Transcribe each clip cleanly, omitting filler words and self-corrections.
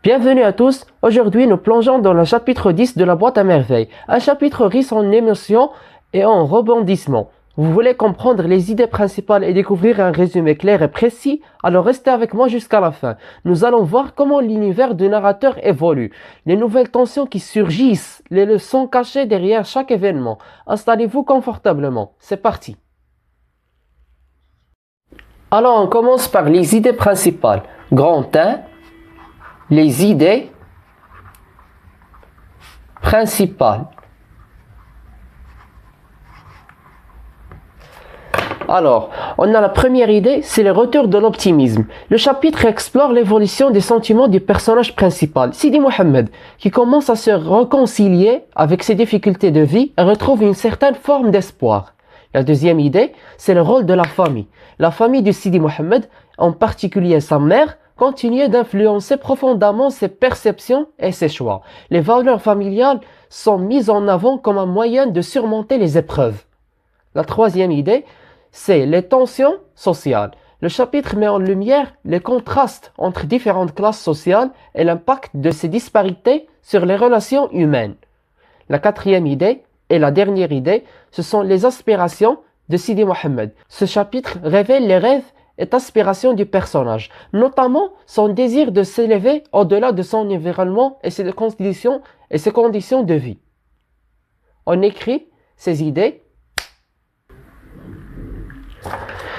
Bienvenue à tous, aujourd'hui nous plongeons dans le chapitre 10 de la boîte à merveilles, un chapitre riche en émotions et en rebondissements. Vous voulez comprendre les idées principales et découvrir un résumé clair et précis? Alors restez avec moi jusqu'à la fin. Nous allons voir comment l'univers du narrateur évolue, les nouvelles tensions qui surgissent, les leçons cachées derrière chaque événement. Installez-vous confortablement, c'est parti. Alors on commence par les idées principales. Grand 1. Les idées principales. Alors, on a la première idée, c'est le retour de l'optimisme. Le chapitre explore l'évolution des sentiments du personnage principal, Sidi Mohamed, qui commence à se réconcilier avec ses difficultés de vie et retrouve une certaine forme d'espoir. La deuxième idée, c'est le rôle de la famille. La famille de Sidi Mohamed, en particulier sa mère, continue d'influencer profondément ses perceptions et ses choix. Les valeurs familiales sont mises en avant comme un moyen de surmonter les épreuves. La troisième idée, c'est les tensions sociales. Le chapitre met en lumière les contrastes entre différentes classes sociales et l'impact de ces disparités sur les relations humaines. La quatrième idée et la dernière idée, ce sont les aspirations de Sidi Mohamed. Ce chapitre révèle les rêves et aspirations du personnage, notamment son désir de s'élever au-delà de son environnement et ses conditions de vie. On écrit ces idées.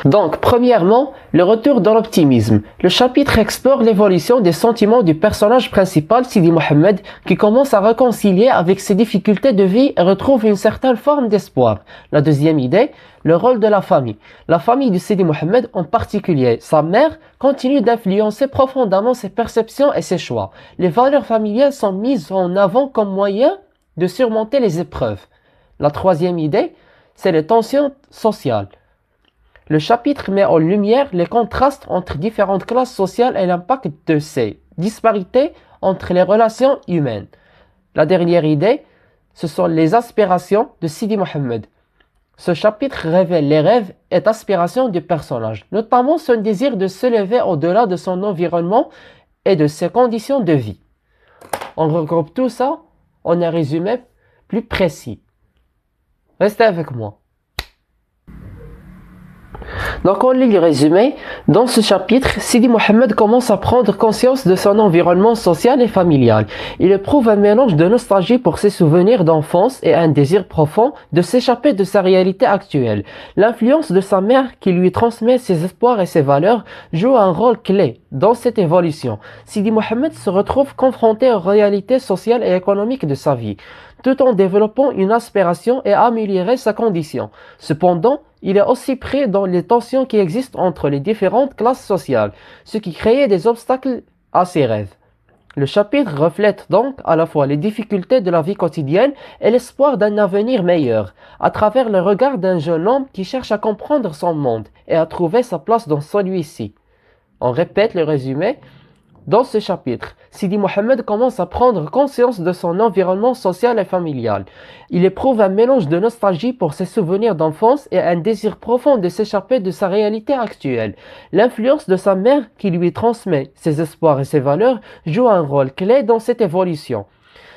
Donc, premièrement, le retour dans l'optimisme. Le chapitre explore l'évolution des sentiments du personnage principal, Sidi Mohamed, qui commence à réconcilier avec ses difficultés de vie et retrouve une certaine forme d'espoir. La deuxième idée, le rôle de la famille. La famille de Sidi Mohamed, en particulier sa mère, continue d'influencer profondément ses perceptions et ses choix. Les valeurs familiales sont mises en avant comme moyen de surmonter les épreuves. La troisième idée, c'est les tensions sociales. Le chapitre met en lumière les contrastes entre différentes classes sociales et l'impact de ces disparités entre les relations humaines. La dernière idée, ce sont les aspirations de Sidi Mohamed. Ce chapitre révèle les rêves et aspirations du personnage, notamment son désir de s'élever au-delà de son environnement et de ses conditions de vie. On regroupe tout ça en un résumé plus précis. Restez avec moi. Donc on lit le résumé. Dans ce chapitre, Sidi Mohamed commence à prendre conscience de son environnement social et familial. Il éprouve un mélange de nostalgie pour ses souvenirs d'enfance et un désir profond de s'échapper de sa réalité actuelle. L'influence de sa mère qui lui transmet ses espoirs et ses valeurs joue un rôle clé dans cette évolution. Sidi Mohamed se retrouve confronté aux réalités sociales et économiques de sa vie, tout en développant une aspiration et améliorer sa condition. Cependant, il est aussi pris dans les tensions qui existent entre les différentes classes sociales, ce qui crée des obstacles à ses rêves. Le chapitre reflète donc à la fois les difficultés de la vie quotidienne et l'espoir d'un avenir meilleur, à travers le regard d'un jeune homme qui cherche à comprendre son monde et à trouver sa place dans celui-ci. On répète le résumé. Dans ce chapitre, Sidi Mohamed commence à prendre conscience de son environnement social et familial. Il éprouve un mélange de nostalgie pour ses souvenirs d'enfance et un désir profond de s'échapper de sa réalité actuelle. L'influence de sa mère qui lui transmet ses espoirs et ses valeurs joue un rôle clé dans cette évolution.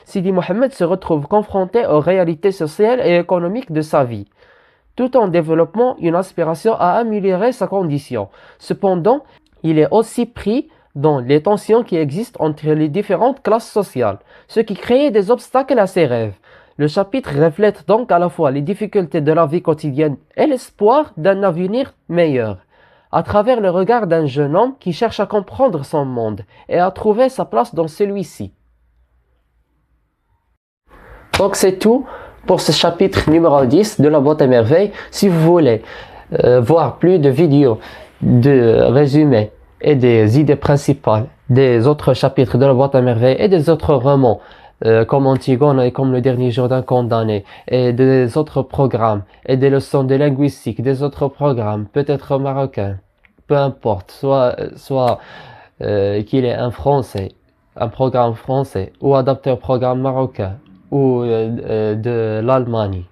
Sidi Mohamed se retrouve confronté aux réalités sociales et économiques de sa vie, tout en développant une aspiration à améliorer sa condition. Cependant, il est aussi pris dans les tensions qui existent entre les différentes classes sociales, ce qui crée des obstacles à ses rêves. Le chapitre reflète donc à la fois les difficultés de la vie quotidienne et l'espoir d'un avenir meilleur, à travers le regard d'un jeune homme qui cherche à comprendre son monde et à trouver sa place dans celui-ci. Donc c'est tout pour ce chapitre numéro 10 de la boîte à merveilles. Si vous voulez voir plus de vidéos de résumés et des idées principales des autres chapitres de la boîte à merveilles et des autres romans comme Antigone et comme Le Dernier Jour d'un condamné et des autres programmes et des leçons de linguistique, des autres programmes, peut-être marocains, peu importe, soit qu'il est un français, un programme français ou adapté au programme marocain ou de l'Allemagne.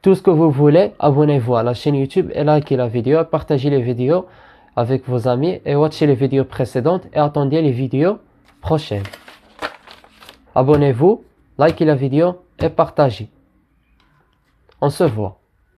Tout ce que vous voulez, abonnez-vous à la chaîne YouTube et likez la vidéo, partagez les vidéos avec vos amis et watchez les vidéos précédentes et attendez les vidéos prochaine. Abonnez-vous, likez la vidéo et partagez. On se voit.